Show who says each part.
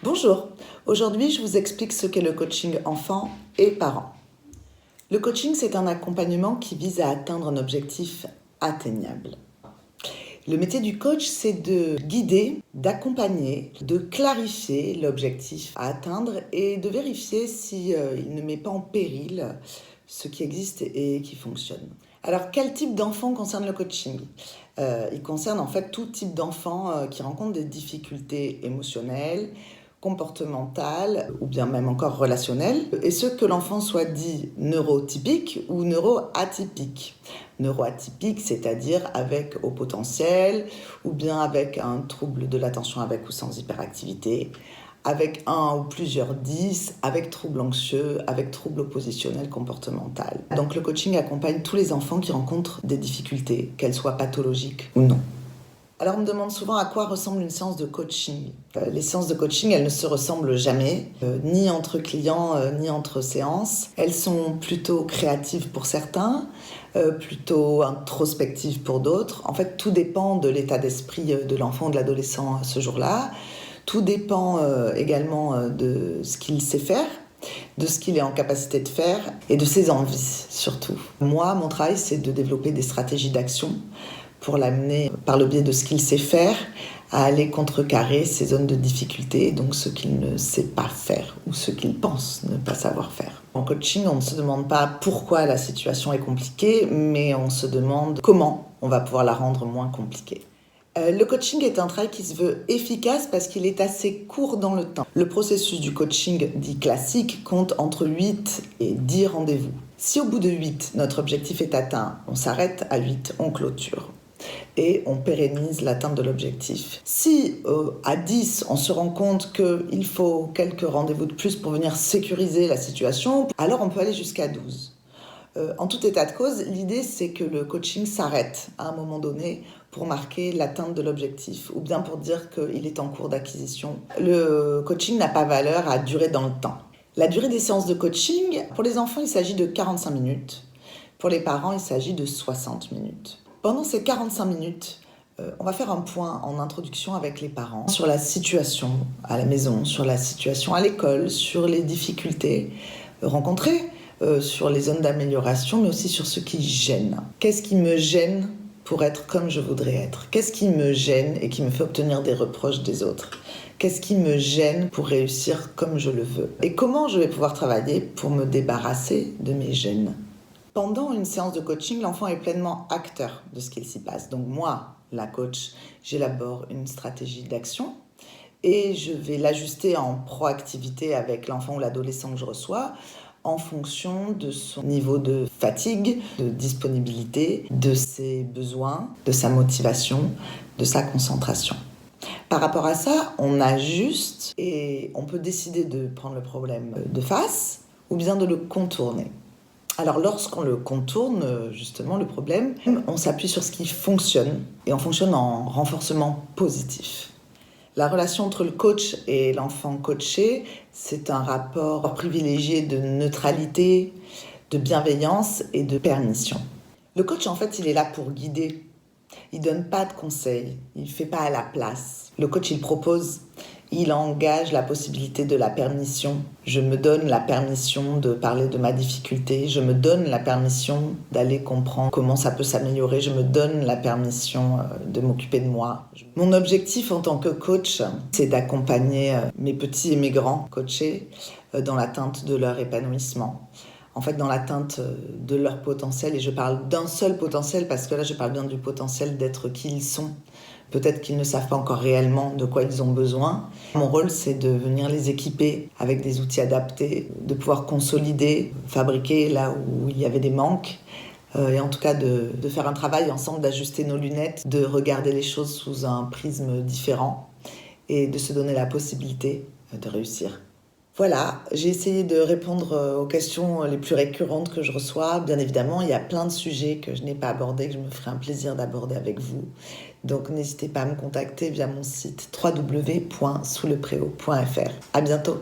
Speaker 1: Bonjour, aujourd'hui je vous explique ce qu'est le coaching enfant et parents. Le coaching, c'est un accompagnement qui vise à atteindre un objectif atteignable. Le métier du coach, c'est de guider, d'accompagner, de clarifier l'objectif à atteindre et de vérifier si il ne met pas en péril ce qui existe et qui fonctionne. Alors, quel type d'enfant concerne le coaching ? Il concerne en fait tout type d'enfant qui rencontre des difficultés émotionnelles, comportementales ou bien même encore relationnelles, et ce que l'enfant soit dit neurotypique ou neuroatypique. Neuroatypique, c'est-à-dire avec haut potentiel, ou bien avec un trouble de l'attention avec ou sans hyperactivité, avec un ou plusieurs 10, avec trouble anxieux, avec trouble oppositionnel comportemental. Donc le coaching accompagne tous les enfants qui rencontrent des difficultés, qu'elles soient pathologiques ou non. Alors on me demande souvent à quoi ressemble une séance de coaching. Les séances de coaching, elles ne se ressemblent jamais, ni entre clients, ni entre séances. Elles sont plutôt créatives pour certains, plutôt introspectives pour d'autres. En fait, tout dépend de l'état d'esprit de l'enfant ou de l'adolescent ce jour-là. Tout dépend également de ce qu'il sait faire, de ce qu'il est en capacité de faire et de ses envies surtout. Moi, mon travail, c'est de développer des stratégies d'action pour l'amener, par le biais de ce qu'il sait faire, à aller contrecarrer ses zones de difficulté, donc ce qu'il ne sait pas faire ou ce qu'il pense ne pas savoir faire. En coaching, on ne se demande pas pourquoi la situation est compliquée, mais on se demande comment on va pouvoir la rendre moins compliquée. Le coaching est un travail qui se veut efficace parce qu'il est assez court dans le temps. Le processus du coaching dit classique compte entre 8 et 10 rendez-vous. Si au bout de 8, notre objectif est atteint, on s'arrête à 8, on clôture et on pérennise l'atteinte de l'objectif. Si à 10, on se rend compte qu'il faut quelques rendez-vous de plus pour venir sécuriser la situation, alors on peut aller jusqu'à 12. En tout état de cause, l'idée c'est que le coaching s'arrête à un moment donné pour marquer l'atteinte de l'objectif ou bien pour dire qu'il est en cours d'acquisition. Le coaching n'a pas valeur à durer dans le temps. La durée des séances de coaching, pour les enfants, il s'agit de 45 minutes. Pour les parents, il s'agit de 60 minutes. Pendant ces 45 minutes, on va faire un point en introduction avec les parents sur la situation à la maison, sur la situation à l'école, sur les difficultés rencontrées, sur les zones d'amélioration, mais aussi sur ce qui gêne. Qu'est-ce qui me gêne pour être comme je voudrais être ? Qu'est-ce qui me gêne et qui me fait obtenir des reproches des autres ? Qu'est-ce qui me gêne pour réussir comme je le veux ? Et comment je vais pouvoir travailler pour me débarrasser de mes gênes ? Pendant une séance de coaching, l'enfant est pleinement acteur de ce qu'il s'y passe. Donc moi, la coach, j'élabore une stratégie d'action et je vais l'ajuster en proactivité avec l'enfant ou l'adolescent que je reçois en fonction de son niveau de fatigue, de disponibilité, de ses besoins, de sa motivation, de sa concentration. Par rapport à ça, on ajuste et on peut décider de prendre le problème de face ou bien de le contourner. Alors lorsqu'on le contourne, justement, le problème, on s'appuie sur ce qui fonctionne et on fonctionne en renforcement positif. La relation entre le coach et l'enfant coaché, c'est un rapport privilégié de neutralité, de bienveillance et de permission. Le coach, en fait, il est là pour guider. Il ne donne pas de conseils, il ne fait pas à la place. Le coach, il propose, il engage la possibilité de la permission. Je me donne la permission de parler de ma difficulté, je me donne la permission d'aller comprendre comment ça peut s'améliorer, je me donne la permission de m'occuper de moi. Mon objectif en tant que coach, c'est d'accompagner mes petits et mes grands coachés dans l'atteinte de leur épanouissement. En fait, dans l'atteinte de leur potentiel, et je parle d'un seul potentiel parce que là, je parle bien du potentiel d'être qui ils sont. Peut-être qu'ils ne savent pas encore réellement de quoi ils ont besoin. Mon rôle, c'est de venir les équiper avec des outils adaptés, de pouvoir consolider, fabriquer là où il y avait des manques, et en tout cas de faire un travail ensemble, d'ajuster nos lunettes, de regarder les choses sous un prisme différent et de se donner la possibilité de réussir. Voilà, j'ai essayé de répondre aux questions les plus récurrentes que je reçois. Bien évidemment, il y a plein de sujets que je n'ai pas abordés, que je me ferai un plaisir d'aborder avec vous. Donc n'hésitez pas à me contacter via mon site www.souslepréau.fr. À bientôt.